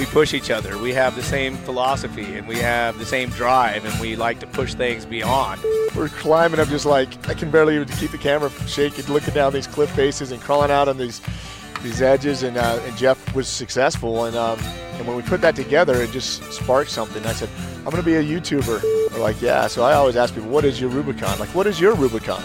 we push each other. We have the same philosophy, and we have the same drive, and we like to push things beyond. We're climbing up just like, I can barely even keep the camera from shaking, looking down these cliff faces and crawling out on these edges, and Jeff was successful, and when we put that together, it just sparked something. I said, I'm going to be a YouTuber. They're like, yeah. So I always ask people, what is your Rubicon? Like, what is your Rubicon?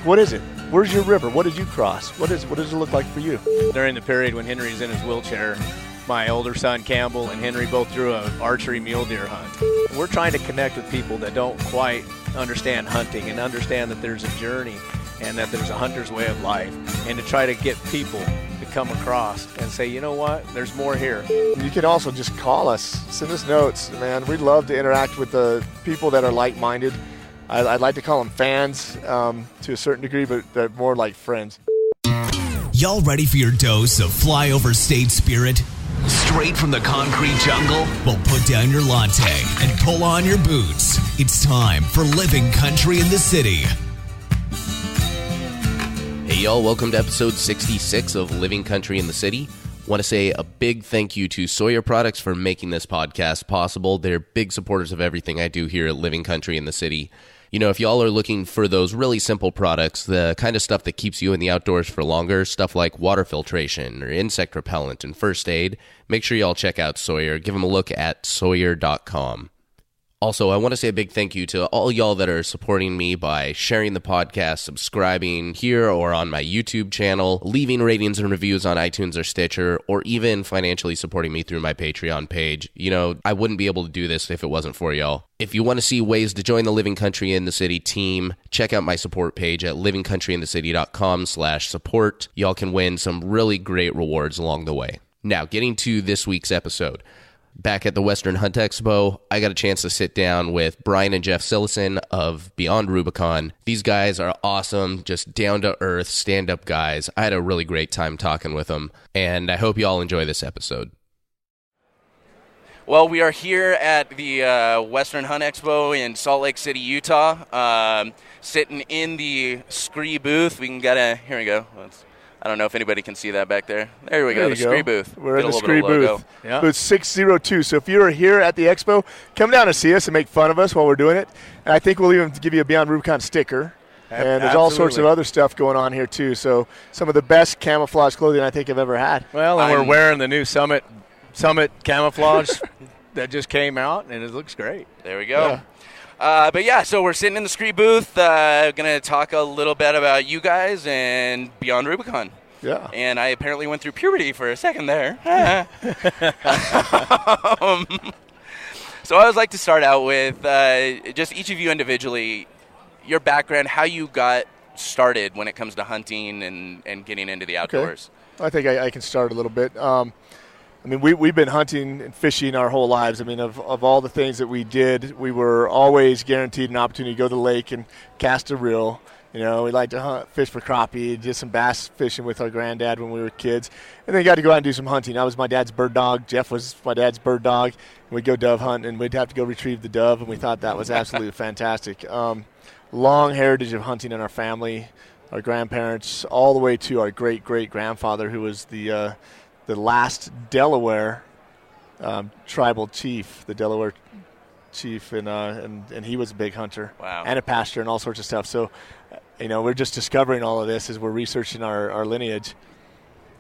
What is it? Where's your river? What did you cross? What does it look like for you? During the period when Henry's in his wheelchair, my older son Campbell and Henry both drew an archery mule deer hunt. We're trying to connect with people that don't quite understand hunting and understand that there's a journey and that there's a hunter's way of life, and to try to get people to come across and say, you know what, there's more here. You can also just call us, send us notes, man. We'd love to interact with the people that are like-minded. I'd like to call them fans to a certain degree, but they're more like friends. Y'all ready for your dose of flyover state spirit? Straight from the concrete jungle? Well, put down your latte and pull on your boots. It's time for Living Country in the City. Hey y'all, welcome to episode 66 of Living Country in the City. Want to say a big thank you to Sawyer Products for making this podcast possible. They're big supporters of everything I do here at Living Country in the City. You know, if y'all are looking for those really simple products, the kind of stuff that keeps you in the outdoors for longer, stuff like water filtration or insect repellent and first aid, make sure y'all check out Sawyer. Give them a look at Sawyer.com. Also, I want to say a big thank you to all y'all that are supporting me by sharing the podcast, subscribing here or on my YouTube channel, leaving ratings and reviews on iTunes or Stitcher, or even financially supporting me through my Patreon page. You know, I wouldn't be able to do this if it wasn't for y'all. If you want to see ways to join the Living Country in the City team, check out my support page at livingcountryinthecity.com/support. Y'all can win some really great rewards along the way. Now, getting to this week's episode. Back at the Western Hunt Expo, I got a chance to sit down with Brian and Jeff Cillessen of Beyond Rubicon. These guys are awesome, just down-to-earth, stand-up guys. I had a really great time talking with them, and I hope you all enjoy this episode. Well, we are here at the Western Hunt Expo in Salt Lake City, Utah, sitting in the Scree booth. Here we go. I don't know if anybody can see that back there. There we go, the Scree booth. We're in the Scree booth. Yeah. Booth 602. So if you're here at the expo, come down and see us and make fun of us while we're doing it. And I think we'll even give you a Beyond Rubicon sticker. And there's all sorts of other stuff going on here, too. So some of the best camouflage clothing I think I've ever had. Well, and we're wearing the new Summit camouflage that just came out, and it looks great. There we go. Yeah. So we're sitting in the Scree booth, going to talk a little bit about you guys and Beyond Rubicon. Yeah. And I apparently went through puberty for a second there. So I would like to start out with just each of you individually, your background, how you got started when it comes to hunting and getting into the outdoors. Okay. I think I can start a little bit. I mean, we've been hunting and fishing our whole lives. I mean, of all the things that we did, we were always guaranteed an opportunity to go to the lake and cast a reel. You know, we liked to fish for crappie, did some bass fishing with our granddad when we were kids, and then got to go out and do some hunting. I was my dad's bird dog. Jeff was my dad's bird dog. And we'd go dove hunt, and we'd have to go retrieve the dove, and we thought that was absolutely fantastic. Long heritage of hunting in our family, our grandparents, all the way to our great-great-grandfather, who was the last Delaware tribal chief, the Delaware chief, and he was a big hunter. Wow. And a pastor and all sorts of stuff. So, you know, we're just discovering all of this as we're researching our lineage.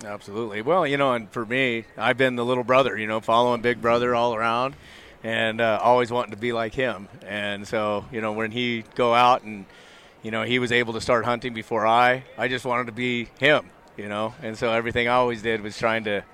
Absolutely. Well, you know, and for me, I've been the little brother, you know, following Big Brother all around and always wanting to be like him. And so, you know, when he'd go out and, you know, he was able to start hunting before I just wanted to be him, you know. And so everything I always did was trying to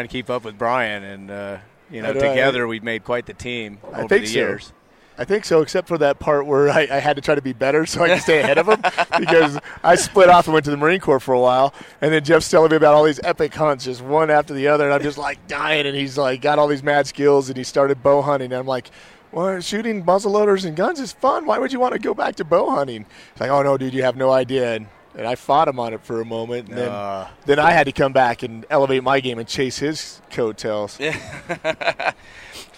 keep up with Brian. And, you know, together we've made quite the team over the years. I think so, except for that part where I had to try to be better so I could stay ahead of him because I split off and went to the Marine Corps for a while, and then Jeff's telling me about all these epic hunts, just one after the other, and I'm just like dying, and he's like got all these mad skills, and he started bow hunting, and I'm like, well, shooting muzzleloaders and guns is fun. Why would you want to go back to bow hunting? He's like, oh, no, dude, you have no idea. And I fought him on it for a moment, and then I had to come back and elevate my game and chase his coattails. Yeah.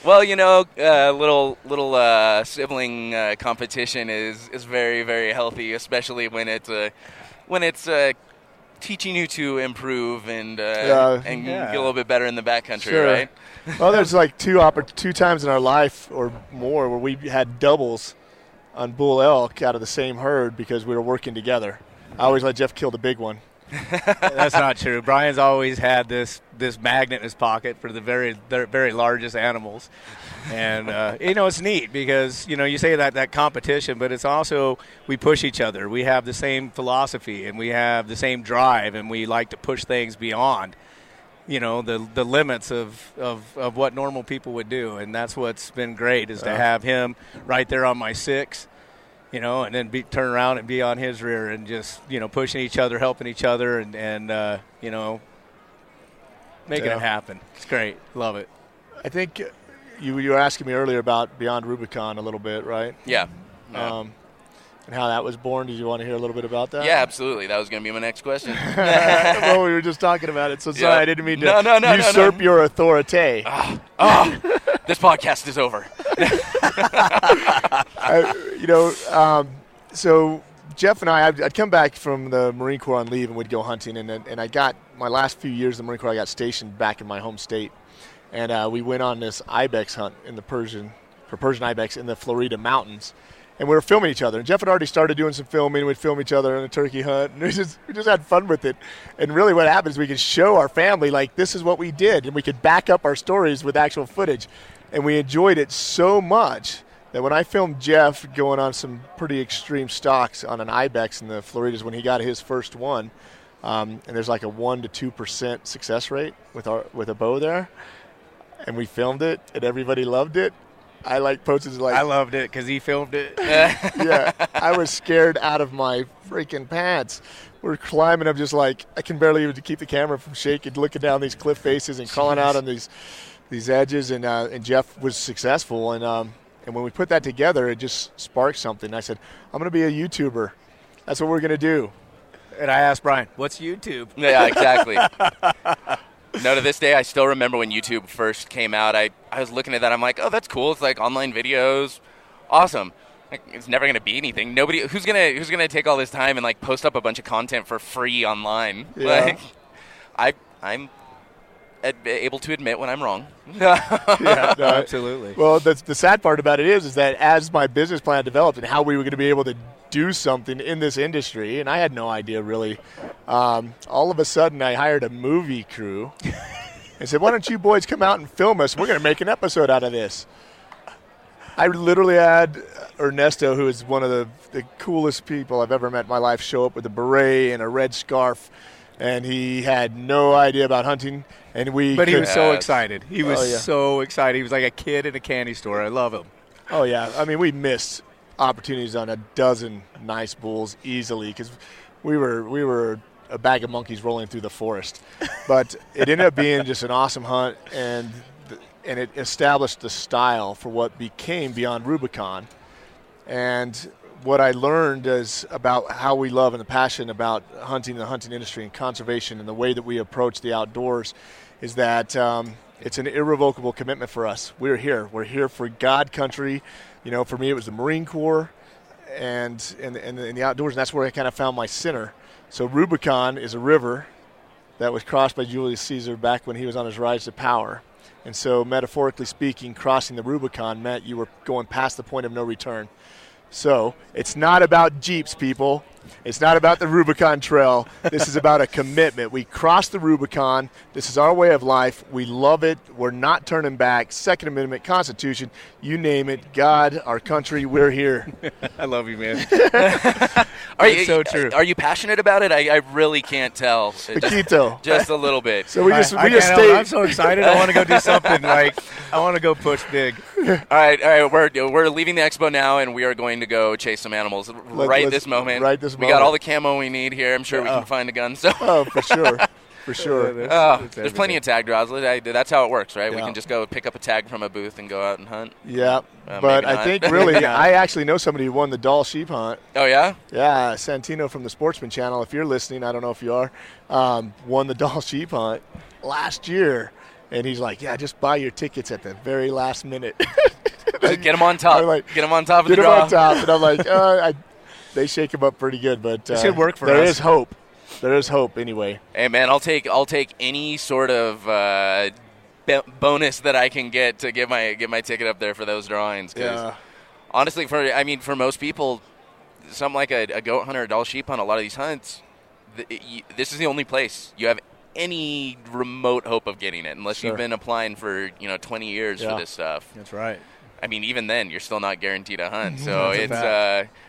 Well, you know, little sibling competition is very, very healthy, especially when it's teaching you to improve and get a little bit better in the backcountry, right? Well, there's like two times in our life or more where we had doubles on bull elk out of the same herd because we were working together. I always let Jeff kill the big one. That's not true. Brian's always had this magnet in his pocket for the very largest animals. And, it's neat because, you say that competition, but it's also we push each other. We have the same philosophy and we have the same drive, and we like to push things beyond, the limits of what normal people would do. And that's what's been great is to have him right there on my 6, and then turn around and be on his rear and just, pushing each other, helping each other, and making it happen. It's great. Love it. I think you were asking me earlier about Beyond Rubicon a little bit, right? Yeah. And how that was born. Did you want to hear a little bit about that? Yeah, absolutely. That was going to be my next question. Well, we were just talking about it, so sorry, I didn't mean to usurp your authority. This podcast is over. So Jeff and I'd come back from the Marine Corps on leave, and we'd go hunting. And I got my last few years in the Marine Corps, I got stationed back in my home state. And we went on this ibex hunt for Persian ibex in the Florida mountains. And we were filming each other. And Jeff had already started doing some filming. We'd film each other on a turkey hunt. And we just had fun with it. And really what happened is we could show our family, like, this is what we did. And we could back up our stories with actual footage. And we enjoyed it so much that when I filmed Jeff going on some pretty extreme stalks on an ibex in the Floridas when he got his first one, and there's like a 1% to 2% success rate with a bow there, and we filmed it, and everybody loved it. I posted I loved it because he filmed it. Yeah, I was scared out of my freaking pants. We're climbing up just like I can barely even keep the camera from shaking, looking down these cliff faces and crawling out on these edges. And Jeff was successful. And when we put that together, it just sparked something. I said, I'm going to be a YouTuber. That's what we're going to do. And I asked Brian, what's YouTube? Yeah, exactly. No, to this day, I still remember when YouTube first came out. I was looking at that. I'm like, oh, that's cool. It's like online videos. Awesome. Like, it's never going to be anything. Nobody who's gonna take all this time and like post up a bunch of content for free online. Yeah. Like, I'm able to admit when I'm wrong. Yeah, no, absolutely. Well, the sad part about it is that as my business plan developed and how we were going to be able to do something in this industry, and I had no idea really, all of a sudden I hired a movie crew and said, why don't you boys come out and film us? We're going to make an episode out of this. I literally had Ernesto, who is one of the coolest people I've ever met in my life, show up with a beret and a red scarf, and he had no idea about hunting. But he was so excited. He was so excited. He was like a kid in a candy store. I love him. Oh, yeah. I mean, we missed opportunities on a dozen nice bulls easily because we were a bag of monkeys rolling through the forest. But it ended up being just an awesome hunt, and it established the style for what became Beyond Rubicon. And what I learned is about how we love and the passion about hunting, the hunting industry and conservation and the way that we approach the outdoors is that it's an irrevocable commitment for us. We're here. We're here for God country. You know, for me it was the Marine Corps and the outdoors, and that's where I kind of found my center. So Rubicon is a river that was crossed by Julius Caesar back when he was on his rise to power. And so metaphorically speaking, crossing the Rubicon meant you were going past the point of no return. So it's not about Jeeps, people. It's not about the Rubicon Trail. This is about a commitment. We crossed the Rubicon. This is our way of life. We love it. We're not turning back. Second Amendment, Constitution, you name it. God, our country, we're here. I love you, man. It's so true. Are you passionate about it? I really can't tell. Paquito. Just a little bit. So we just stayed. I'm so excited. I want to go do something. I want to go push big. All right. We're leaving the expo now, and we are going to go chase some animals this moment. Right this moment. We got all the camo we need here. I'm sure we can find a gun. So. Oh, for sure. For sure. There's plenty of tag draws. That's how it works, right? Yeah. We can just go pick up a tag from a booth and go out and hunt. Yeah, but I think really, I actually know somebody who won the Doll sheep hunt. Oh, yeah? Yeah, Santino from the Sportsman Channel, if you're listening, I don't know if you are, won the Doll sheep hunt last year. And he's like, yeah, just buy your tickets at the very last minute. Get them on top. Get them on top of the draw. Get them on top. And I'm like, they shake him up pretty good, but it should work for us. There is hope. there is hope anyway. Hey man, I'll take any sort of bonus that I can get to get my ticket up there for those drawings. 'Cause honestly, for most people, something like a goat hunt or a Dall sheep hunt, a lot of these hunts, this is the only place you have any remote hope of getting it, unless you've been applying for 20 years for this stuff. That's right. I mean, even then, you're still not guaranteed a hunt. So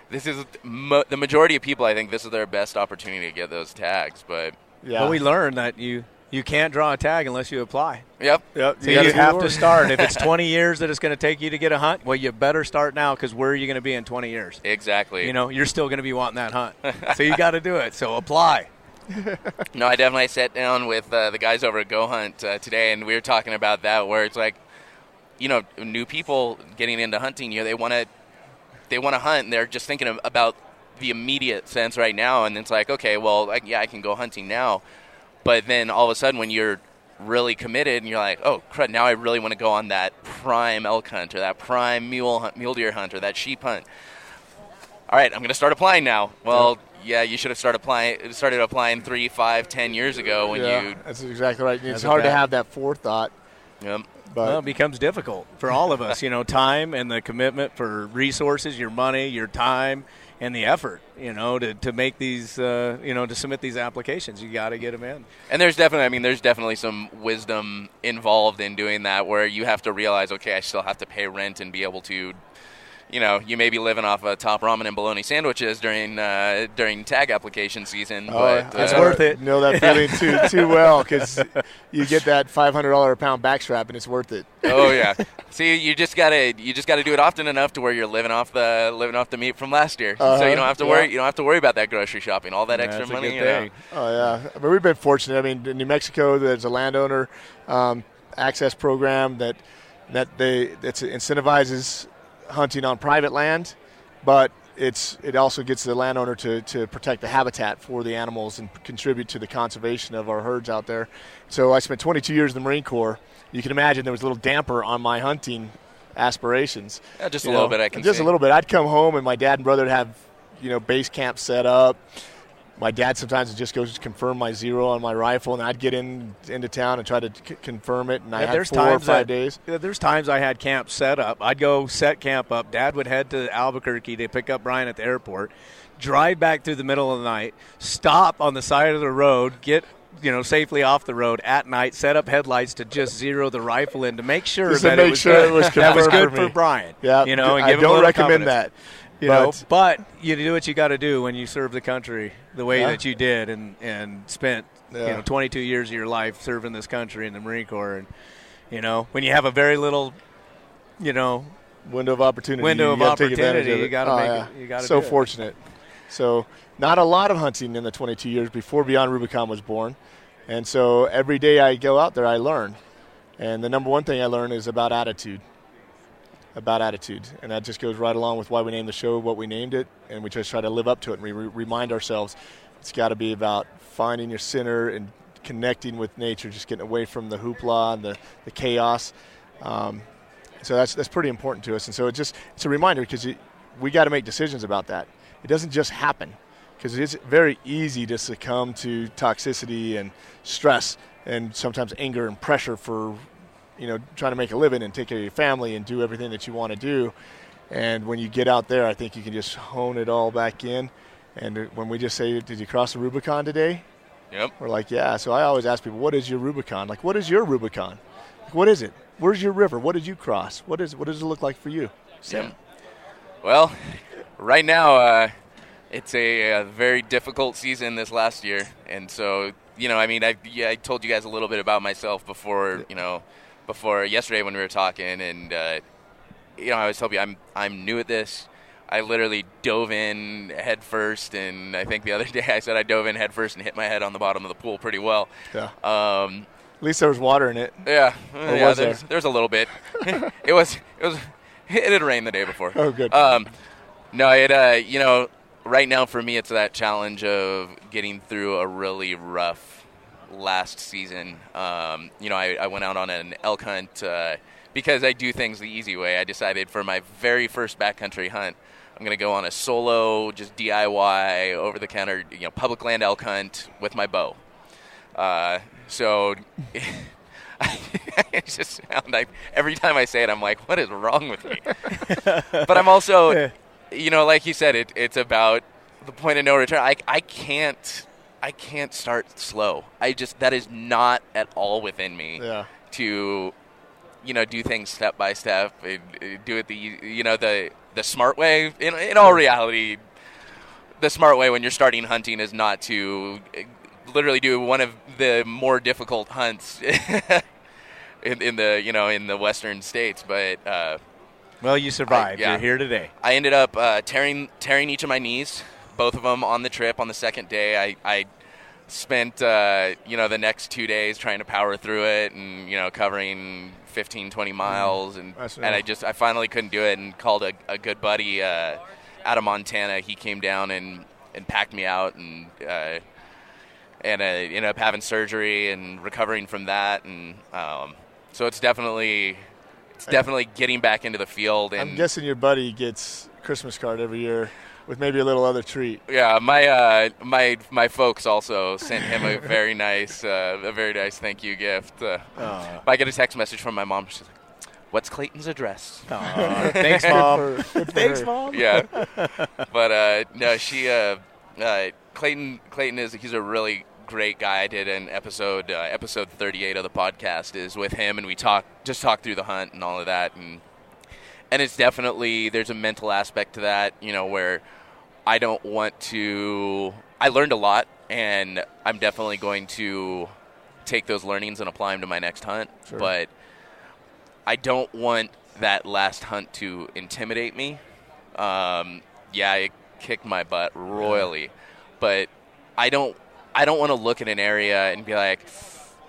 this is the majority of people. I think this is their best opportunity to get those tags. But we learned that you can't draw a tag unless you apply. Yep. So you have to start. If it's 20 years that it's going to take you to get a hunt, well, you better start now, because where are you going to be in 20 years? Exactly. You're still going to be wanting that hunt. So you got to do it. So apply. No, I definitely sat down with the guys over at Go Hunt today, and we were talking about that, where it's like, new people getting into hunting, they want to hunt, and they're just thinking about the immediate sense right now, and it's like, okay, well, I can go hunting now, but then all of a sudden when you're really committed and you're like, oh crud, now I really want to go on that prime elk hunt or that prime mule deer hunt or that sheep hunt. All right, I'm going to start applying now. Well, you should have started applying 3, 5, 10 years ago when you. That's exactly right. It's hard to have that forethought. Yep. But it becomes difficult for all of us. Time and the commitment for resources, your money, your time, and the effort. To make these, to submit these applications, you got to get them in. And there's definitely some wisdom involved in doing that, where you have to realize, okay, I still have to pay rent and be able to. You may be living off of top ramen and bologna sandwiches during tag application season, but it's worth it. Know that feeling too well, because you get that $500 a pound backstrap, and it's worth it. Oh yeah. See, you just gotta do it often enough to where you're living off the meat from last year, so you don't have to worry. You don't have to worry about that grocery shopping, all that extra money. Oh yeah. I mean, we've been fortunate. I mean, in New Mexico, there's a landowner access program that incentivizes hunting on private land, but it also gets the landowner to protect the habitat for the animals and contribute to the conservation of our herds out there. So I spent 22 years in the Marine Corps. You can imagine there was a little damper on my hunting aspirations. Yeah, just a little bit, I can Just see. a little bit. I'd come home and my dad and brother would have, base camp set up. My dad sometimes would just go confirm my zero on my rifle, and I'd get into town and try to confirm it, and I had 4 or 5 days. There's times I had camp set up. I'd go set camp up. Dad would head to Albuquerque to pick up Brian at the airport, drive back through the middle of the night, stop on the side of the road, get safely off the road at night, set up headlights to just zero the rifle in to make sure that it was good for Brian. Yeah, and I give don't him recommend that. But you do what you got to do when you serve the country the way that you did, and spent 22 years of your life serving this country in the Marine Corps, and when you have a very little, window of opportunity, you got to make it. You got to. So fortunate. So not a lot of hunting in the 22 years before Beyond Rubicon was born, and so every day I go out there, I learn, and the number one thing I learn is about attitude. And that just goes right along with why we named the show what we named it, and we just try to live up to it, and we remind ourselves it's got to be about finding your center and connecting with nature, just getting away from the hoopla and the chaos. So that's pretty important to us, and so it's a reminder, because we got to make decisions about that. It doesn't just happen, because it's very easy to succumb to toxicity and stress and sometimes anger and pressure for trying to make a living and take care of your family and do everything that you want to do. And when you get out there, I think you can just hone it all back in. And when we just say, did you cross the Rubicon today? Yep. We're like, yeah. So I always ask people, what is your Rubicon? Like, what is your Rubicon? Like, what is it? Where's your river? What did you cross? What does it look like for you? Sam? Yeah. Well, right now, it's a very difficult season this last year. And so, I told you guys a little bit about myself before yesterday when we were talking, and I always tell you I'm new at this. I literally dove in head first, and I think the other day I said I dove in head first and hit my head on the bottom of the pool pretty well. Yeah. At least there was water in it. Yeah. Was there's a little bit. It had rained the day before. Oh, good. No, right now for me it's that challenge of getting through a really rough last season. I went out on an elk hunt because I do things the easy way. I decided for my very first backcountry hunt, I'm going to go on a solo, just DIY, over-the-counter, public land elk hunt with my bow. So it just sounds like every time I say it, I'm like, what is wrong with me? But I'm also, like you said, it's about the point of no return. I can't start slow. That is not at all within me to, do things step by step, do it the smart way. In all reality, the smart way when you're starting hunting is not to literally do one of the more difficult hunts in the Western states. But well, you survived. You're here today. I ended up tearing each of my knees, both of them on the trip. On the second day, I spent the next 2 days trying to power through it and covering 15, 20 miles, and I finally couldn't do it and called a good buddy out of Montana. He came down and packed me out and ended up having surgery and recovering from that, and so it's definitely getting back into the field. And I'm guessing your buddy gets a Christmas card every year with maybe a little other treat. Yeah, my folks also sent him a very nice thank you gift. I get a text message from my mom. She's like, "What's Clayton's address?" Thanks, Mom. Thanks, Mom. Yeah, but no, she Clayton he's a really great guy. I did an episode 38 of the podcast is with him, and we talk through the hunt and all of that, and it's definitely, there's a mental aspect to that, where I don't want to, I learned a lot, and I'm definitely going to take those learnings and apply them to my next hunt. Sure. But I don't want that last hunt to intimidate me. It kicked my butt royally, but I don't want to look at an area and be like,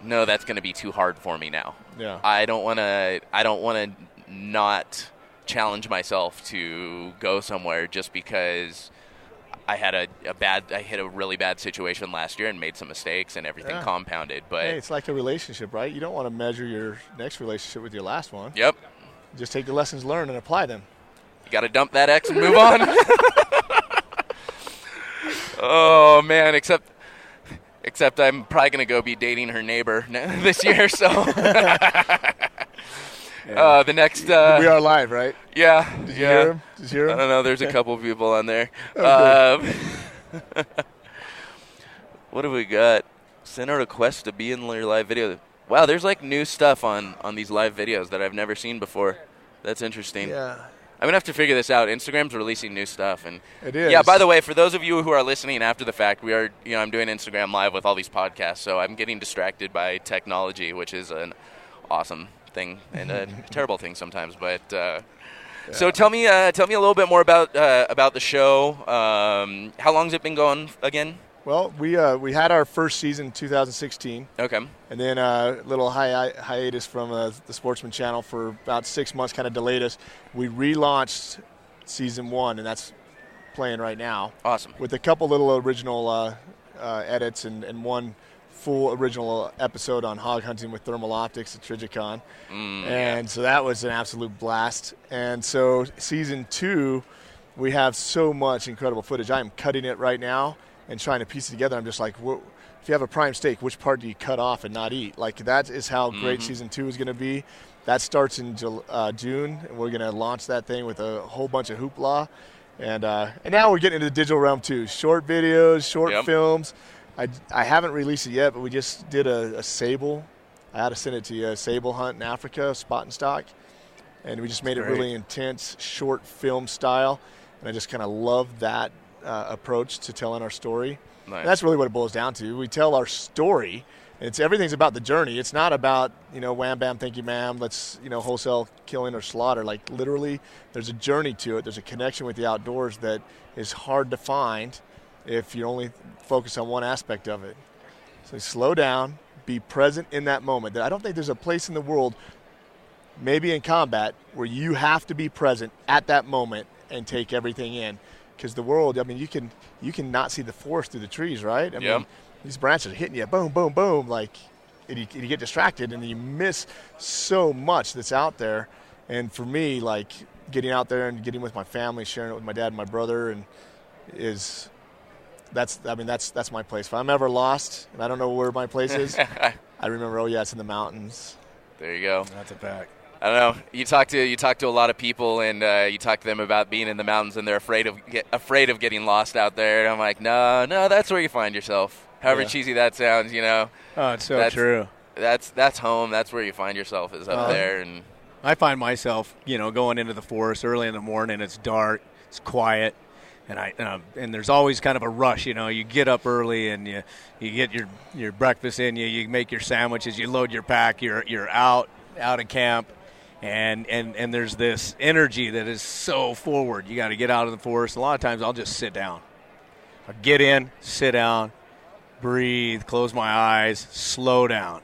no, that's going to be too hard for me now. Yeah. I don't want to not challenge myself to go somewhere just because I had I hit a really bad situation last year and made some mistakes and everything compounded. But hey, it's like a relationship, right? You don't want to measure your next relationship with your last one. Yep. Just take the lessons learned and apply them. You got to dump that ex and move on. Oh man, except I'm probably going to go be dating her neighbor this year, so. The next. We are live, right? Yeah. Did you hear him? Did you hear him? I don't know. There's a couple people on there. What have we got? Send a request to be in your live video. Wow, there's like new stuff on these live videos that I've never seen before. That's interesting. Yeah. I'm going to have to figure this out. Instagram's releasing new stuff. And it is. Yeah, by the way, for those of you who are listening after the fact, we are, I'm doing Instagram Live with all these podcasts, so I'm getting distracted by technology, which is an awesome thing and a terrible thing sometimes. But so tell me a little bit more about the show. How long has it been going again? Well, we had our first season in 2016. Okay. And then a little hiatus from the Sportsman Channel for about 6 months, kind of delayed us. We relaunched season 1, and that's playing right now. Awesome. With a couple little original edits and one full original episode on hog hunting with thermal optics at Rubicon. So that was an absolute blast. And so season 2, we have so much incredible footage. I am cutting it right now and trying to piece it together. I'm just like, if you have a prime steak, which part do you cut off and not eat? Like, that is how great season 2 is going to be. That starts in June, and we're going to launch that thing with a whole bunch of hoopla. And now we're getting into the digital realm too. Short videos, short films. I haven't released it yet, but we just did a sable. I had to send it to you, a sable hunt in Africa, spot and stock. And we just made it really intense, short film style. And I just kind of love that approach to telling our story. Nice. And that's really what it boils down to. We tell our story. Everything's about the journey. It's not about, wham, bam, thank you, ma'am, let's, wholesale killing or slaughter. Like, literally, there's a journey to it. There's a connection with the outdoors that is hard to find if you only focus on one aspect of it. So slow down, be present in that moment. I don't think there's a place in the world, maybe in combat, where you have to be present at that moment and take everything in. Because the world, you can not see the forest through the trees, right? I mean, these branches are hitting you, boom, boom, boom. Like, you get distracted, and you miss so much that's out there. And for me, like, getting out there and getting with my family, sharing it with my dad and my brother, and that's my place. If I'm ever lost and I don't know where my place is, I remember, oh yeah, it's in the mountains. There you go. That's a fact. I don't know. You talk to a lot of people, and you talk to them about being in the mountains, and they're afraid of getting lost out there. And I'm like, no, that's where you find yourself. However cheesy that sounds, Oh, it's so true. That's home. That's where you find yourself, is up there. And I find myself, going into the forest early in the morning. It's dark, it's quiet, and there's always kind of a rush. You get up early and you get your breakfast in. You make your sandwiches. You load your pack. You're out of camp. And there's this energy that is so forward. You got to get out of the forest. A lot of times I'll just sit down. I'll get in, sit down, breathe, close my eyes, slow down,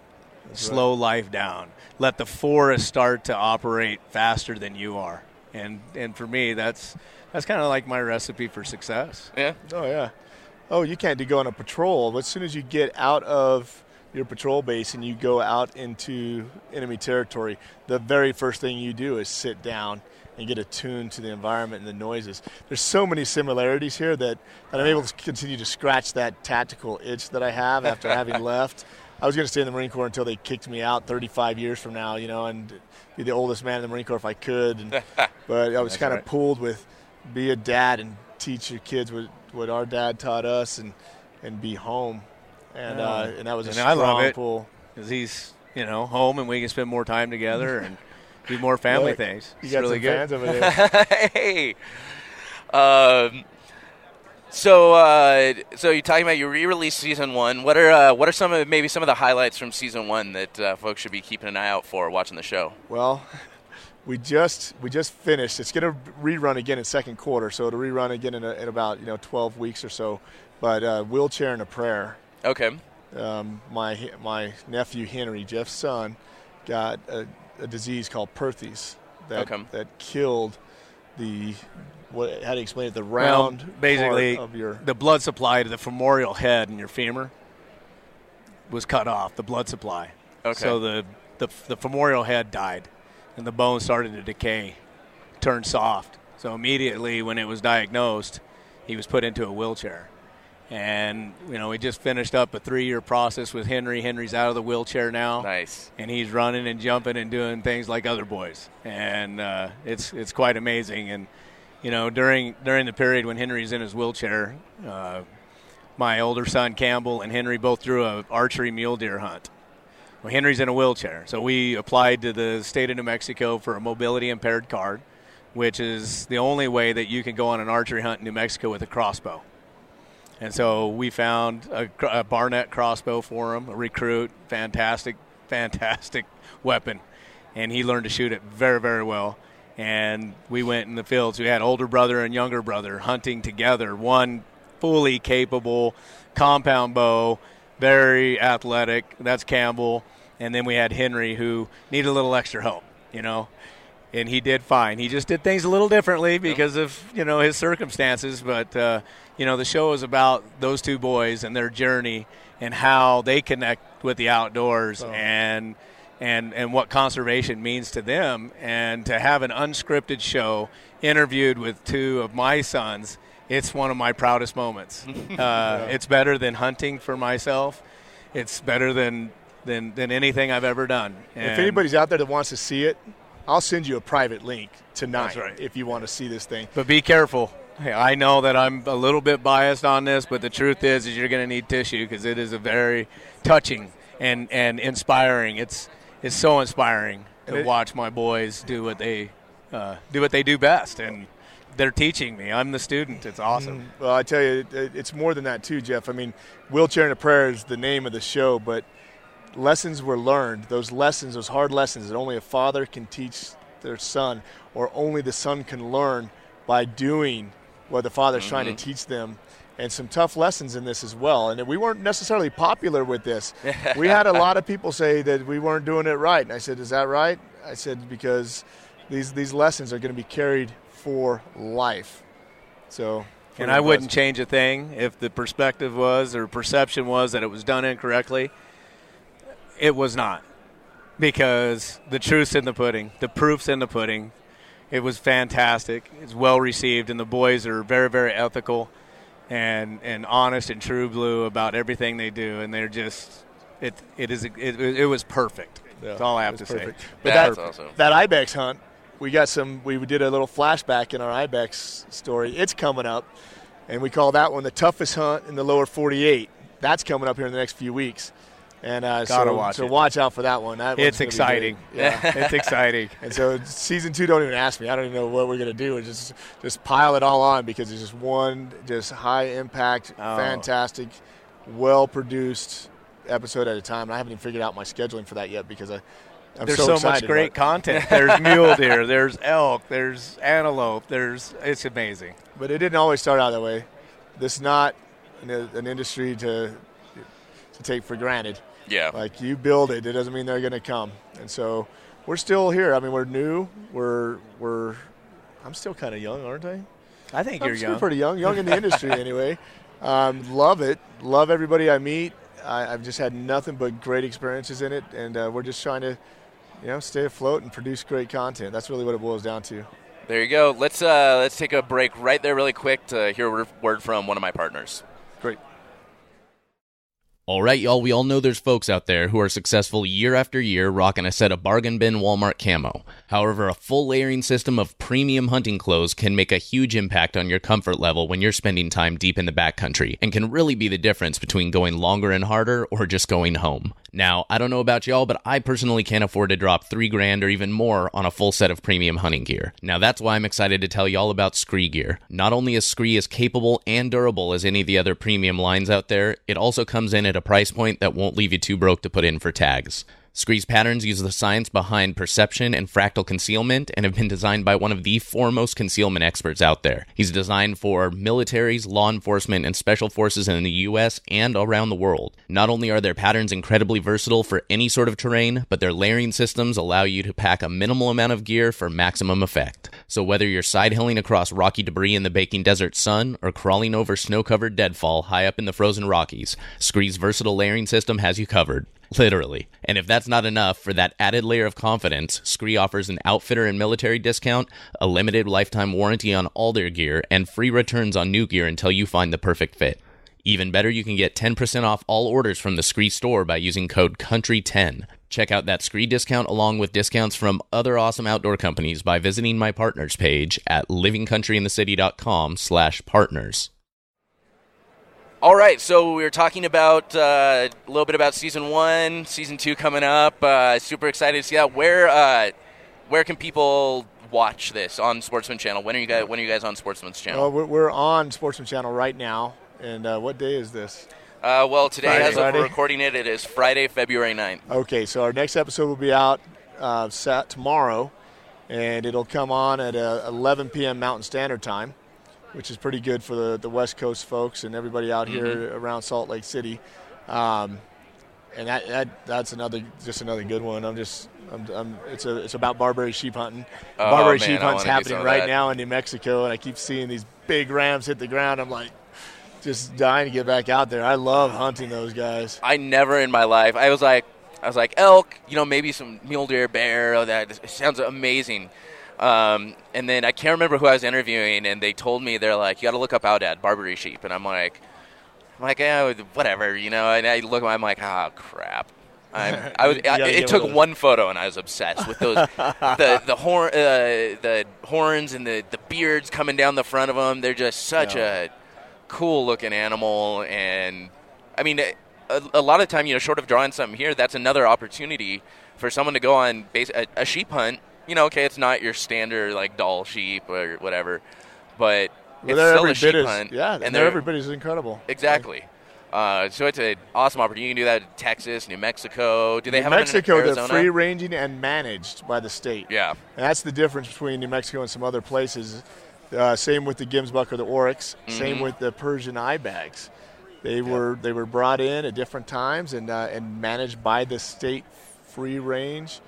slow life down. Let the forest start to operate faster than you are. And for me, that's kind of like my recipe for success. Yeah. Oh, yeah. Oh, you can't go on a patrol. But as soon as you get out of your patrol base and you go out into enemy territory, the very first thing you do is sit down and get attuned to the environment and the noises. There's so many similarities here that I'm able to continue to scratch that tactical itch that I have after having left. I was going to stay in the Marine Corps until they kicked me out 35 years from now, and be the oldest man in the Marine Corps if I could. But I was kind of pulled with be a dad and teach your kids what our dad taught us and be home. And that was a strong pull. Because he's, home and we can spend more time together and do more family things. You got really some fans over there. Hey. So you're talking about you re-released season 1. What are some of the highlights from season 1 that folks should be keeping an eye out for watching the show? Well, we just finished. It's going to rerun again in second quarter, so it'll rerun again in about 12 weeks or so. But Wheelchair and a Prayer. Okay. My nephew Henry, Jeff's son, got a disease called Perthes that killed how do you explain it? The round basically part of your the blood supply to the femoral head in your femur was cut off. The blood supply. Okay. So the femoral head died, and the bone started to decay, turned soft. So immediately when it was diagnosed, he was put into a wheelchair. And, we just finished up a 3-year process with Henry. Henry's out of the wheelchair now. Nice. And he's running and jumping and doing things like other boys. And it's quite amazing. And, during the period when Henry's in his wheelchair, my older son Campbell and Henry both drew an archery mule deer hunt. Well, Henry's in a wheelchair. So we applied to the state of New Mexico for a mobility impaired card, which is the only way that you can go on an archery hunt in New Mexico with a crossbow. And so we found a Barnett crossbow for him, a recruit, fantastic weapon. And he learned to shoot it very, very well. And we went in the fields. We had older brother and younger brother hunting together, one fully capable compound bow, very athletic. That's Campbell. And then we had Henry, who needed a little extra help, And he did fine. He just did things a little differently because of, his circumstances. But, the show is about those two boys and their journey and how they connect with the outdoors and what conservation means to them. And to have an unscripted show interviewed with two of my sons, it's one of my proudest moments. It's better than hunting for myself. It's better than anything I've ever done. And if anybody's out there that wants to see it, I'll send you a private link tonight. That's right. If you want to see this thing. But be careful. Hey, I know that I'm a little bit biased on this, but the truth is you're going to need tissue because it is a very touching and inspiring. It's so inspiring to watch my boys do what they do best, and they're teaching me. I'm the student. It's awesome. Well, I tell you, it's more than that too, Jeff. I mean, Wheelchair and a Prayer is the name of the show, but lessons were learned. Those lessons, those hard lessons that only a father can teach their son, or only the son can learn by doing what the father's trying to teach them. And some tough lessons in this as well. And we weren't necessarily popular with this. We had a lot of people say that we weren't doing it right. And I said, is that right? I said, because these lessons are going to be carried for life. So, and I wouldn't change a thing if the perspective was or perception was that it was done incorrectly. It was not, because the truth's in the pudding. The proof's in the pudding. it was fantastic. It's well received, and the boys are very, very ethical and honest and true blue about everything they do, and they're just it was perfect. Yeah, That's all I have to perfect. say. But That's awesome. That ibex hunt, we did a little flashback in our ibex story. It's coming up, and we call that one the toughest hunt in the lower 48. That's coming up here in the next few weeks. And so watch out for that one. It's exciting. Yeah. It's exciting. And so season 2, don't even ask me. I don't even know what we're going to do. It's just pile it all on because it's just one high impact, fantastic, well-produced episode at a time. And I haven't even figured out my scheduling for that yet because there's so much great content. There's mule deer, there's elk, there's antelope, it's amazing. But it didn't always start out that way. This is not an industry to take for granted. Yeah. Like, you build it doesn't mean they're going to come. And so we're still here. I mean, we're new. I'm still kind of young, aren't I? I think you're young. I'm pretty young in the industry anyway. Love it. Love everybody I meet. I've just had nothing but great experiences in it, and we're just trying to, stay afloat and produce great content. That's really what it boils down to. There you go. Let's take a break right there really quick to hear a word from one of my partners. Great. All right, y'all, we all know there's folks out there who are successful year after year rocking a set of bargain bin Walmart camo. However, a full layering system of premium hunting clothes can make a huge impact on your comfort level when you're spending time deep in the backcountry, and can really be the difference between going longer and harder or just going home. Now, I don't know about y'all, but I personally can't afford to drop $3,000 or even more on a full set of premium hunting gear. Now, that's why I'm excited to tell y'all about Scree Gear. Not only is Scree as capable and durable as any of the other premium lines out there, it also comes in at a price point that won't leave you too broke to put in for tags. Scree's patterns use the science behind perception and fractal concealment and have been designed by one of the foremost concealment experts out there. He's designed for militaries, law enforcement, and special forces in the U.S. and around the world. Not only are their patterns incredibly versatile for any sort of terrain, but their layering systems allow you to pack a minimal amount of gear for maximum effect. So whether you're side-hilling across rocky debris in the baking desert sun or crawling over snow-covered deadfall high up in the frozen Rockies, Scree's versatile layering system has you covered. Literally. And if that's not enough, for that added layer of confidence, Scree offers an outfitter and military discount, a limited lifetime warranty on all their gear, and free returns on new gear until you find the perfect fit. Even better, you can get 10% off all orders from the Scree store by using code COUNTRY10. Check out that Scree discount along with discounts from other awesome outdoor companies by visiting my partners page at livingcountryinthecity.com/partners. All right, so we were talking about a little bit about Season 1, Season 2 coming up. Super excited to see that. Where can people watch this on Sportsman Channel? When are you guys on Sportsman's Channel? Well, we're on Sportsman Channel right now. And what day is this? Well, today, Friday. as of we're recording it, it is Friday, February 9th. Okay, so our next episode will be out tomorrow, and it'll come on at 11 p.m. Mountain Standard Time, which is pretty good for the West Coast folks and everybody out here around Salt Lake City. And that's another good one. It's about Barbary sheep hunting. Barbary sheep hunting's happening right now in New Mexico, and I keep seeing these big rams hit the ground. I'm like, just dying to get back out there. I love hunting those guys. I never in my life. I was like elk, maybe some mule deer, bear. Oh, that sounds amazing. And then I can't remember who I was interviewing, and they told me, they're like, you got to look up Outdad, Barbary sheep. And I'm like, whatever, And I look, I'm like, oh crap. It took one photo, and I was obsessed with those the horns and the beards coming down the front of them. They're just such a cool looking animal, and I mean, a lot of time, short of drawing something here, that's another opportunity for someone to go on a sheep hunt. Okay, it's not your standard like doll sheep or whatever, but it's still a sheep hunt. Yeah, and every bit is incredible. Exactly. So it's an awesome opportunity. You can do that in Texas, New Mexico. Do they have New Mexico? It in Arizona? They're free ranging and managed by the state. Yeah, and that's the difference between New Mexico and some other places. Same with the Gemsbuck or the Oryx. Same with the Persian ibex. They were brought in at different times and managed by the state, free range,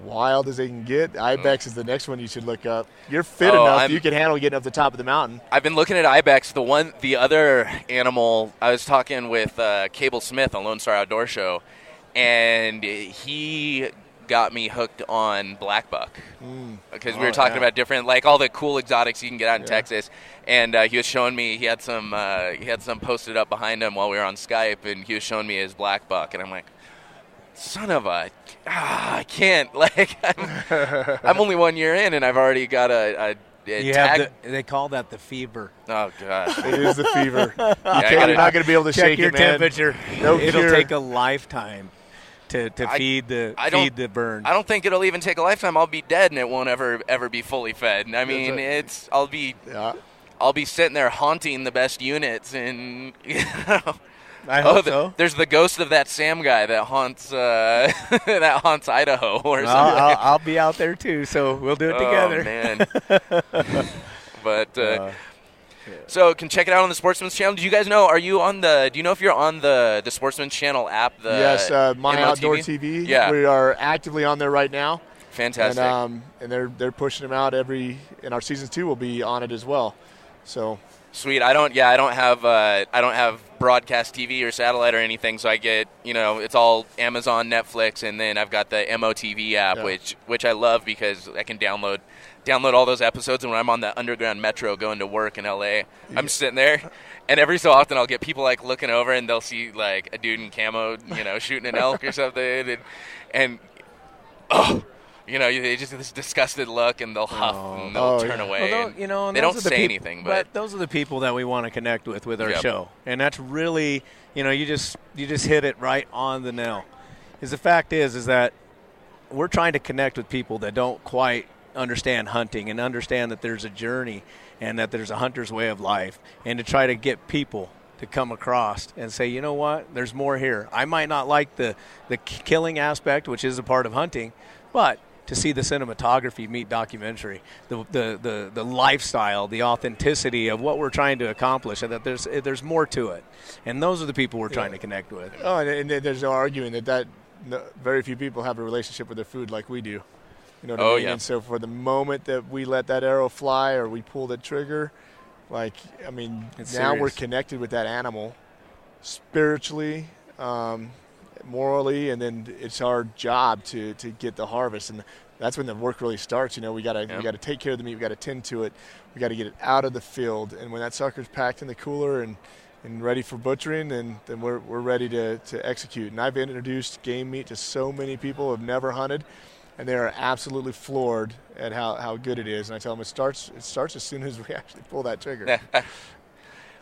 wild as they can get. Ibex is the next one you should look up. You're fit enough; you can handle getting up the top of the mountain. I've been looking at ibex. The other animal. I was talking with Cable Smith on Lone Star Outdoor Show, and he got me hooked on black buck because we were talking about different, like all the cool exotics you can get out in Texas, and he was showing me he had some posted up behind him while we were on Skype, and he was showing me his black buck, and I'm like, son of a, I can't, like I'm only 1 year in, and I've already got a tag. They call that the fever. Oh gosh, It is the fever. You're not going to be able to check shake your it, man. temperature. No It'll cure. take a lifetime to feed the burn. I don't think it'll even take a lifetime. I'll be dead, and it won't ever be fully fed. I mean, I'll be sitting there haunting the best units, and I hope so. There's the ghost of that Sam guy that haunts Idaho or something. I'll be out there too, so we'll do it together. Oh man. But so can check it out on the Sportsman's Channel. Do you guys know? Do you know if you're on the Sportsman's Channel app? Yes, My MOTV? Outdoor TV. Yeah, we are actively on there right now. Fantastic. And they're pushing them out and our season 2 will be on it as well. So sweet. I don't have broadcast TV or satellite or anything, so I get, it's all Amazon, Netflix, and then I've got the MOTV app, which I love because I can download all those episodes, and when I'm on the Underground Metro going to work in LA, I'm sitting there, and every so often I'll get people like looking over, and they'll see like a dude in camo, shooting an elk or something, and they just get this disgusted look, and they'll huff and they'll turn away. Well, they don't say anything, but those are the people that we want to connect with our show, and that's really, you just hit it right on the nail. The fact is that we're trying to connect with people that don't quite understand hunting and understand that there's a journey and that there's a hunter's way of life, and to try to get people to come across and say, you know what, there's more here. I might not like the killing aspect, which is a part of hunting, but to see the cinematography meet documentary, the lifestyle, the authenticity of what we're trying to accomplish, and that there's more to it. And those are the people we're trying to connect with. Oh, and there's no arguing that very few people have a relationship with their food like we do. You know what I mean? Yeah. And so for the moment that we let that arrow fly or we pull the trigger, It's now serious. we're connected with that animal spiritually, morally, and then it's our job to get the harvest, and that's when the work really starts. We gotta take care of the meat, we gotta tend to it, we gotta get it out of the field, and when that sucker's packed in the cooler and ready for butchering, then we're ready to execute. And I've introduced game meat to so many people who have never hunted, and they are absolutely floored at how good it is. And I tell them it starts as soon as we actually pull that trigger.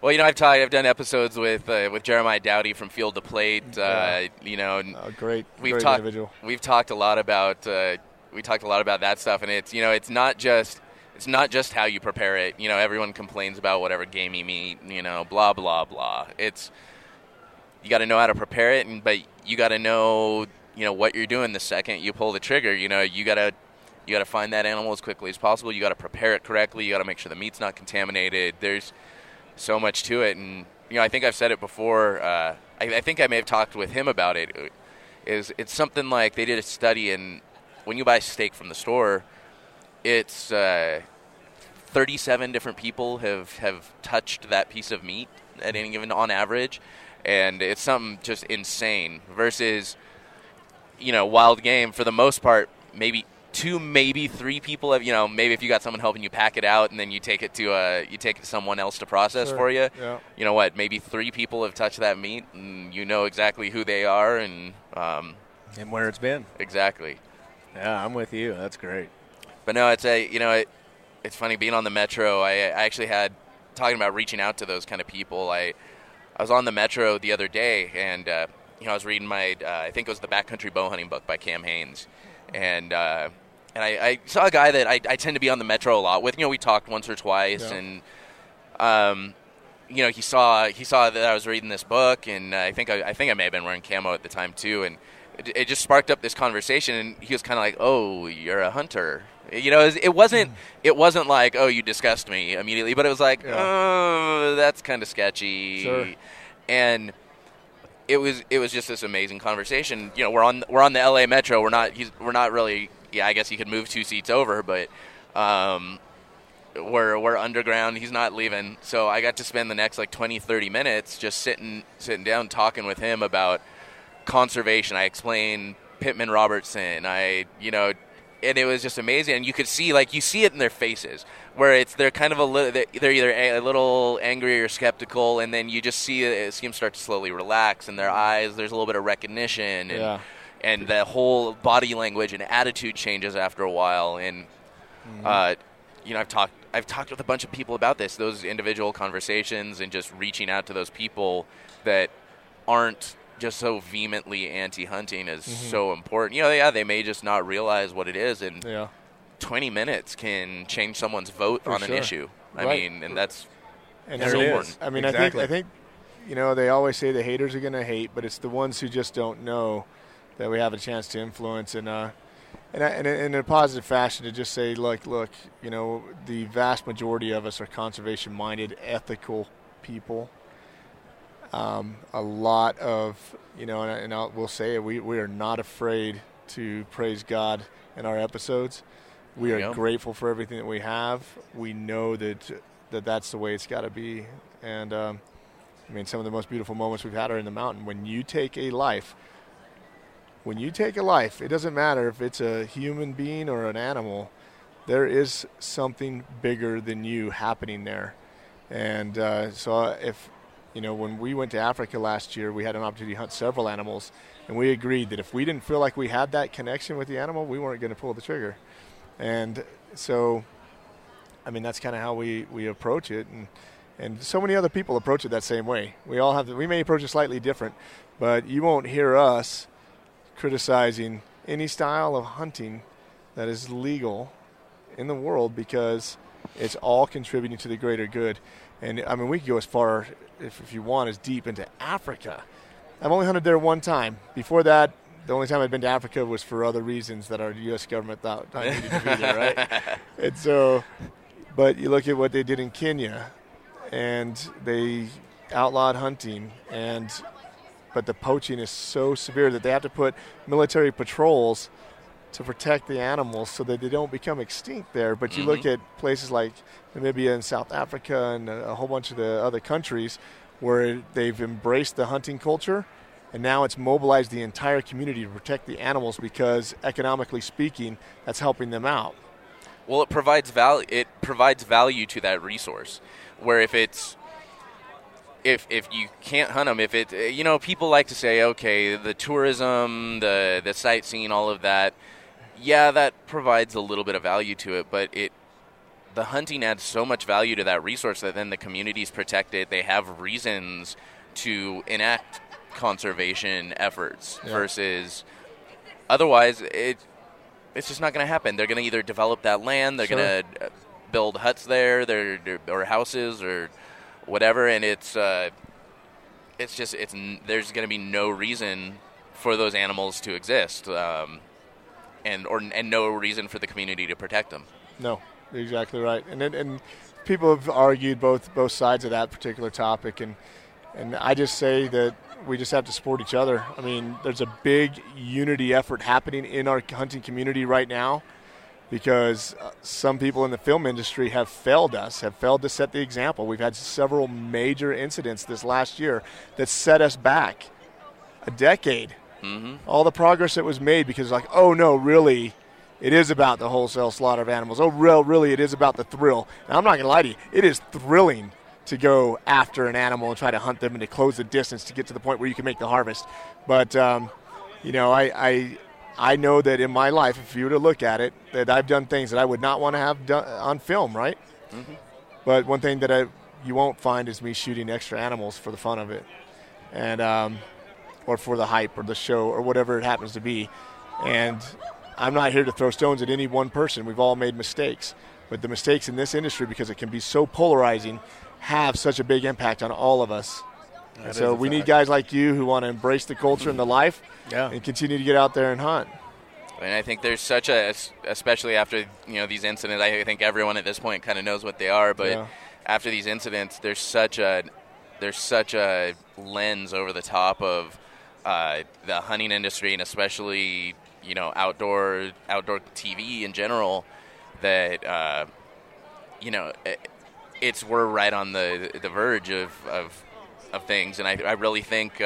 Well, I've done episodes with Jeremiah Dowdy from Field to Plate. Great individual. We've talked a lot about that stuff, and it's not just how you prepare it. Everyone complains about whatever gamey meat, blah blah blah. You got to know how to prepare it, but you got to know what you're doing the second you pull the trigger. You got to find that animal as quickly as possible. You got to prepare it correctly. You got to make sure the meat's not contaminated. There's so much to it, and I think I've said it before. I think I may have talked with him about it. It's something like they did a study, and when you buy steak from the store, it's 37 different people have touched that piece of meat at any given on average, and it's something just insane. Versus, wild game, for the most part, maybe 2, maybe 3 people have, maybe if you got someone helping you pack it out and then you take it to someone else to process for you. Yeah. Maybe 3 people have touched that meat, and exactly who they are and where it's been. Exactly. Yeah, I'm with you. That's great. But no, it's funny being on the Metro. I actually had talking about reaching out to those kind of people. I was on the Metro the other day, and I was reading my I think it was the Backcountry Bow Hunting book by Cam Haynes, and I saw a guy that I tend to be on the Metro a lot with. We talked once or twice, and he saw that I was reading this book, and I think I may have been wearing camo at the time too, and it just sparked up this conversation, and he was kind of like, "Oh, you're a hunter." It wasn't like, "Oh, you disgust me" immediately, but it was like, "Oh, that's kind of sketchy." Sure. And it was just this amazing conversation. We're on the LA Metro. We're not really. Yeah, I guess he could move 2 seats over, but we're underground. He's not leaving, so I got to spend the next 20-30 minutes just sitting down talking with him about conservation. I explained Pittman Robertson. And it was just amazing. And you could see, like, you see it in their faces, where they're kind of they're either a little angry or skeptical, and then you just see them start to slowly relax in their eyes. There's a little bit of recognition, and the whole body language and attitude changes after a while. And I've talked with a bunch of people about this, those individual conversations, and just reaching out to those people that aren't just so vehemently anti-hunting is so important. They may just not realize what it is, and 20 minutes can change someone's vote on an issue. I mean, and that's so important. I mean, exactly. I think they always say the haters are going to hate, but it's the ones who just don't know that we have a chance to influence. And in a positive fashion, to just say, look, the vast majority of us are conservation-minded, ethical people. A lot of, we'll say it, we are not afraid to praise God in our episodes. We are grateful for everything that we have. We know that's the way it's got to be. And, some of the most beautiful moments we've had are in the mountain. When you take a life, it doesn't matter if it's a human being or an animal, there is something bigger than you happening there. And when we went to Africa last year, we had an opportunity to hunt several animals, and we agreed that if we didn't feel like we had that connection with the animal, we weren't going to pull the trigger. And so, that's kind of how we approach it, and so many other people approach it that same way. We may approach it slightly different, but you won't hear us criticizing any style of hunting that is legal in the world, because it's all contributing to the greater good. And we could go as far, if you want, as deep into Africa. I've only hunted there one time. Before that, the only time I'd been to Africa was for other reasons that our U.S. government thought I needed to be there, right? And so, but you look at what they did in Kenya, and they outlawed hunting, but the poaching is so severe that they have to put military patrols to protect the animals so that they don't become extinct there. But you look at places like Namibia and South Africa and a whole bunch of the other countries where they've embraced the hunting culture, and now it's mobilized the entire community to protect the animals because, economically speaking, that's helping them out. Well, it provides value. It provides value to that resource. Where if you can't hunt them, people like to say, okay, the tourism, the sightseeing, all of that, that provides a little bit of value to it, but the hunting adds so much value to that resource that then the communities protect it. They have reasons to enact conservation efforts versus otherwise it's just not going to happen. They're going to either develop that land, they're going to build huts there, or houses or whatever, and there's going to be no reason for those animals to exist, and no reason for the community to protect them. No, you're exactly right. And people have argued both sides of that particular topic, and I just say that we just have to support each other. There's a big unity effort happening in our hunting community right now, because some people in the film industry have failed to set the example. We've had several major incidents this last year that set us back a decade. All the progress that was made because oh no, really, it is about the wholesale slaughter of animals. Oh, really, it is about the thrill. And I'm not going to lie to you, it is thrilling to go after an animal and try to hunt them and to close the distance to get to the point where you can make the harvest. But, I know that in my life, if you were to look at it, that I've done things that I would not want to have done on film, right? But one thing that you won't find is me shooting extra animals for the fun of it, and or for the hype or the show or whatever it happens to be. And I'm not here to throw stones at any one person. We've all made mistakes. But the mistakes in this industry, because it can be so polarizing, have such a big impact on all of us. And so we need guys like you who want to embrace the culture and the life and continue to get out there and hunt. And I think there's such especially after these incidents, I think everyone at this point kind of knows what they are, but after these incidents, there's such a lens over the top of the hunting industry, and especially outdoor TV in general, that we're right on the verge of things, and I really think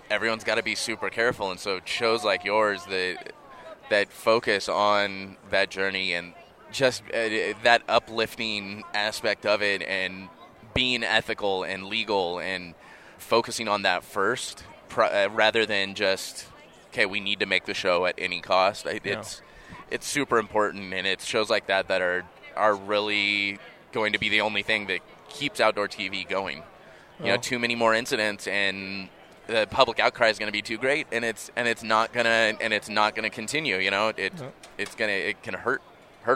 everyone's got to be super careful. And so shows like yours that focus on that journey and just that uplifting aspect of it, and being ethical and legal and focusing on that first rather than just, okay, we need to make the show at any cost. It's super important, and it's shows like that are really going to be the only thing that keeps outdoor TV going. Too many more incidents, and the public outcry is going to be too great, and it's not gonna continue. It can hurt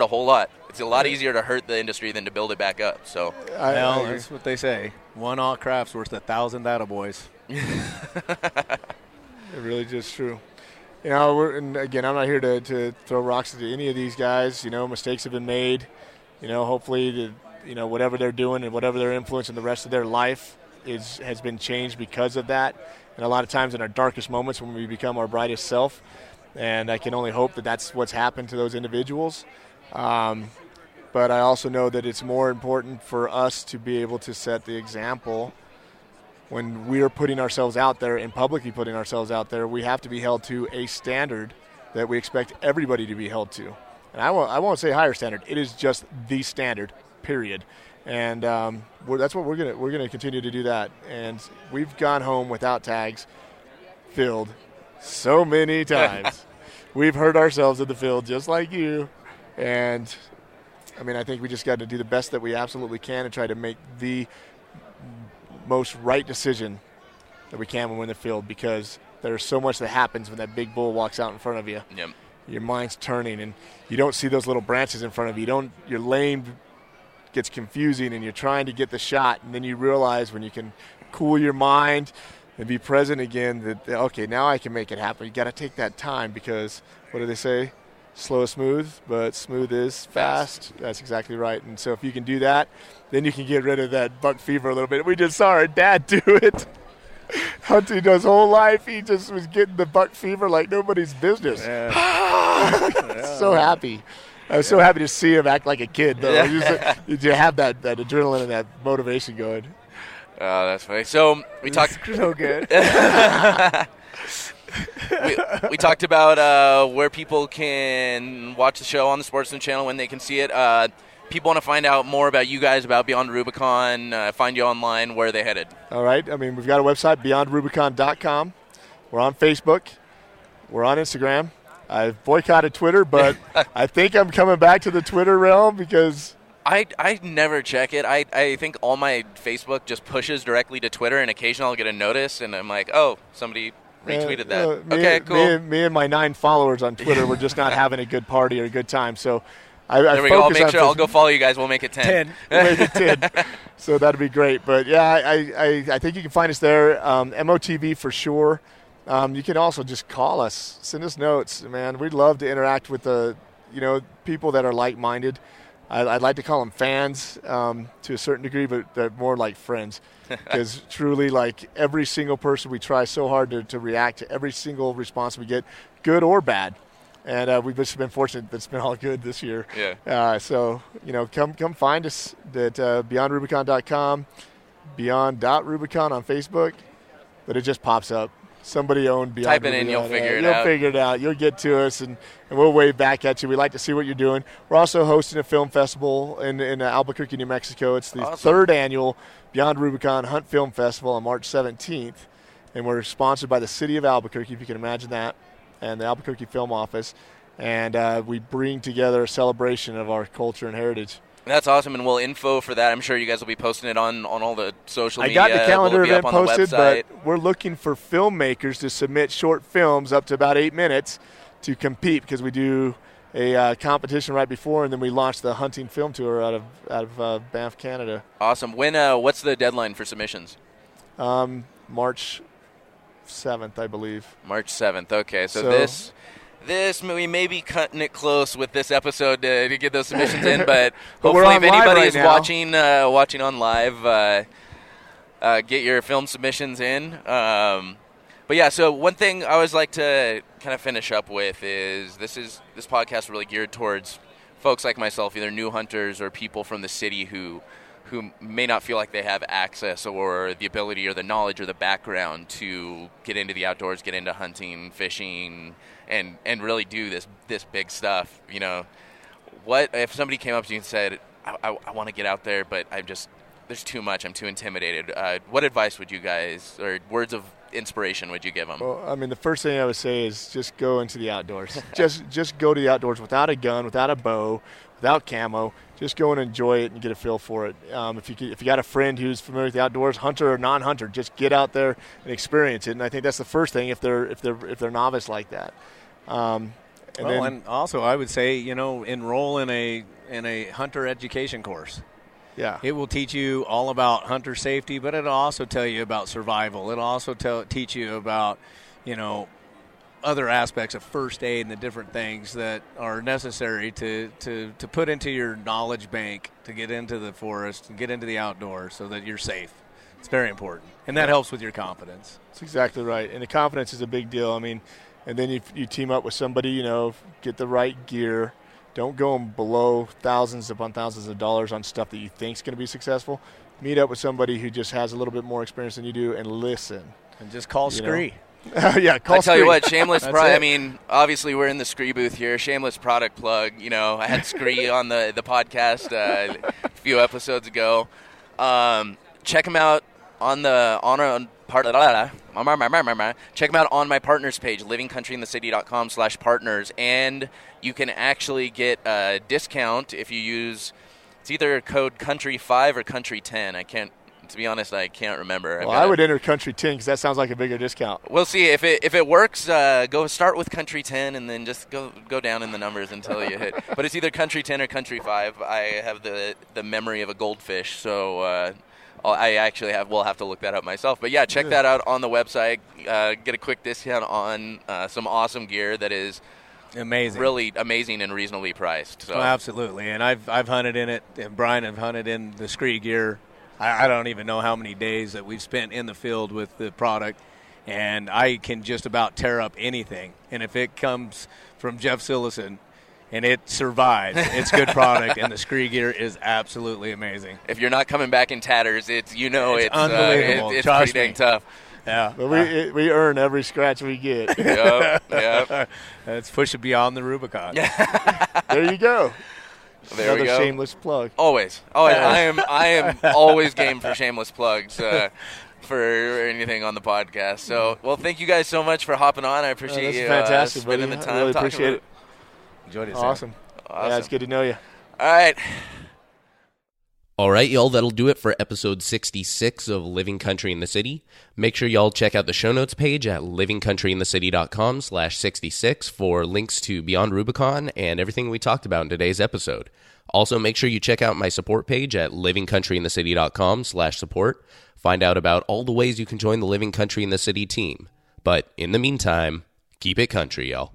a whole lot. It's a lot easier to hurt the industry than to build it back up. So, that's what they say. One all crap's worth 1,000 attaboys. It really just true. And again, I'm not here to throw rocks at any of these guys. Mistakes have been made. Hopefully, whatever they're doing and whatever they're influencing the rest of their life has been changed because of that. And a lot of times in our darkest moments when we become our brightest self. And I can only hope that that's what's happened to those individuals. But I also know that it's more important for us to be able to set the example when we are putting ourselves out there and publicly putting ourselves out there. We have to be held to a standard that we expect everybody to be held to. And I won't say higher standard. It is just the standard, period. And that's what we're gonna continue to do that. And we've gone home without tags filled so many times. We've hurt ourselves in the field just like you. And I think we just got to do the best that we absolutely can and try to make the most right decision that we can when we're in the field, because there's so much that happens when that big bull walks out in front of you. Yep. Your mind's turning, and you don't see those little branches in front of you. Your lane gets confusing, and you're trying to get the shot, and then you realize when you can cool your mind and be present again that, okay, now I can make it happen. You got to take that time, because what do they say? Slow is smooth, but smooth is fast. That's exactly right. And so if you can do that, then you can get rid of that buck fever a little bit. We just saw our dad do it. Hunting his whole life, he just was getting the buck fever like nobody's business. Yeah. So happy. I was so happy to see him act like a kid, though. You have that adrenaline and that motivation going. Oh, that's funny. So we talked. So good. we talked about where people can watch the show on the Sportsman channel, when they can see it. People want to find out more about you guys, about Beyond Rubicon, find you online. Where are they headed? All right. We've got a website, beyondrubicon.com. We're on Facebook. We're on Instagram. I've boycotted Twitter, but I think I'm coming back to the Twitter realm because I never check it. I think all my Facebook just pushes directly to Twitter, and occasionally I'll get a notice, and I'm like, oh, somebody retweeted that. Okay, cool. Me and my 9 followers on Twitter were just not having a good party or a good time. So there we go. I'll make sure I'll go follow you guys. We'll make it 10. We'll make it 10. So that'd be great. But, yeah, I think you can find us there. MOTV for sure. You can also just call us. Send us notes. Man, we'd love to interact with the people that are like-minded. I'd like to call them fans to a certain degree, but they're more like friends. Because truly, like every single person, we try so hard to react to every single response we get, good or bad. And we've just been fortunate that it's been all good this year. Yeah. So, come find us at beyondrubicon.com, beyond.rubicon on Facebook. But it just pops up. Somebody owned Beyond Type it Rubicon. in, you'll figure it out. out. You'll figure it out. You'll get to us, and we'll wave back at you. We like to see what you're doing. We're also hosting a film festival in Albuquerque, New Mexico. It's the third annual Beyond Rubicon Hunt Film Festival on March 17th, and we're sponsored by the city of Albuquerque, if you can imagine that, and the Albuquerque Film Office. And we bring together a celebration of our culture and heritage. That's awesome, and we'll info for that. I'm sure you guys will be posting it on all the social media. I got the calendar event posted, but we're looking for filmmakers to submit short films up to about 8 minutes to compete, because we do a competition right before, and then we launch the hunting film tour out of Banff, Canada. Awesome. When? What's the deadline for submissions? March 7th, I believe. March 7th. Okay, so this we may be cutting it close with this episode to get those submissions in, but hopefully if anybody is watching on live, get your film submissions in. But yeah, so one thing I always like to kind of finish up with is this podcast really geared towards folks like myself, either new hunters or people from the city who who may not feel like they have access or the ability or the knowledge or the background to get into the outdoors, get into hunting, fishing, and really do this big stuff. You know, what if somebody came up to you and said, I want to get out there, but there's too much, I'm too intimidated. What advice would you guys, or words of inspiration would you give them? Well, I mean, the first thing I would say is just go into the outdoors. just go to the outdoors without a gun, without a bow, without camo. Just go and enjoy it and get a feel for it. If you got a friend who's familiar with the outdoors, hunter or non-hunter, just get out there and experience it. And I think that's the first thing if they're novice like that. And also I would say, you know, enroll in a hunter education course. Yeah. It will teach you all about hunter safety, but it'll also tell you about survival. It'll also teach you about, you know, other aspects of first aid and the different things that are necessary to put into your knowledge bank to get into the forest and get into the outdoors so that you're safe. It's very important. And that helps with your confidence. That's exactly right. And the confidence is a big deal. I mean, and then you team up with somebody, you know, get the right gear. Don't go below thousands upon thousands of dollars on stuff that you think is going to be successful. Meet up with somebody who just has a little bit more experience than you do and listen. And just call Scree. Yeah, call I tell Scree. you what, shameless I mean, obviously we're in the Scree booth here. Shameless product plug. You know, I had Scree on the podcast a few episodes ago. Check them out on check them out on my partners page, livingcountryinthecity.com/partners, and you can actually get a discount if you use, it's either code country5 or country10. To be honest, I can't remember. Well, I would enter country 10 because that sounds like a bigger discount. We'll see if it works. Go start with country 10 and then just go down in the numbers until you hit. But it's either country 10 or country 5. I have the memory of a goldfish, so we'll have to look that up myself. But yeah, check that out on the website. Get a quick discount on some awesome gear that is amazing, really amazing and reasonably priced. So. Oh, absolutely, and I've hunted in it, and Brian have hunted in the Scree gear. I don't even know how many days that we've spent in the field with the product, and I can just about tear up anything. And if it comes from Jeff Cillessen and it survives, it's good product, and the Scree gear is absolutely amazing. If you're not coming back in tatters, it's unbelievable. It's pretty dang tough. Yeah, but we earn every scratch we get. Yep. Let's push it beyond the Rubicon. There you go. There Another we go. Shameless plug. Always. I am always game for shameless plugs for anything on the podcast. So, well, thank you guys so much for hopping on. I appreciate you fantastic, spending buddy. the time. I really appreciate it. Enjoyed it. Awesome. Yeah, it's good to know you. All right. All right, y'all, that'll do it for episode 66 of Living Country in the City. Make sure y'all check out the show notes page at livingcountryinthecity.com/66 for links to Beyond Rubicon and everything we talked about in today's episode. Also, make sure you check out my support page at livingcountryinthecity.com/support. Find out about all the ways you can join the Living Country in the City team. But in the meantime, keep it country, y'all.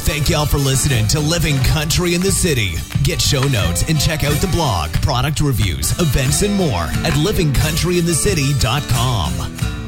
Thank y'all for listening to Living Country in the City. Get show notes and check out the blog, product reviews, events, and more at livingcountryinthecity.com.